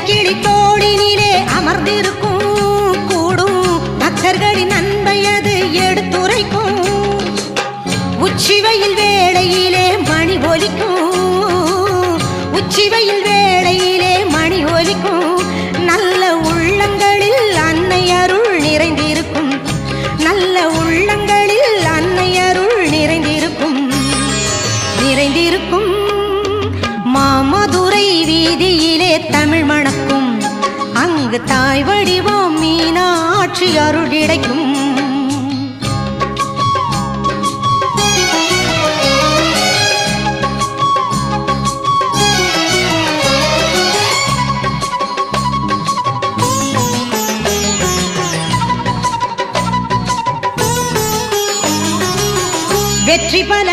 கிளி தோளினிலே அமர்ந்திருக்கும் கூடும் பக்தர்களின் அன்பை அது எடுத்துரைக்கும். உச்சிவெயில் வேளையிலே மணி ஒலிக்கும், உச்சிவெயில் வேளையிலே மணி ஒலிக்கும். நல்ல உள்ளங்களில் அன்னை அருள் நிறைந்திருக்கும், நல்ல உள்ளங்களில் அன்னை அருள் நிறைந்திருக்கும் நிறைந்திருக்கும். மாமதுரை வீதியிலே தமிழ் மணக்கும், அங்கு தாய் வடிவம் மீனாட்சி அருள் கிடைக்கும். வெற்றி பல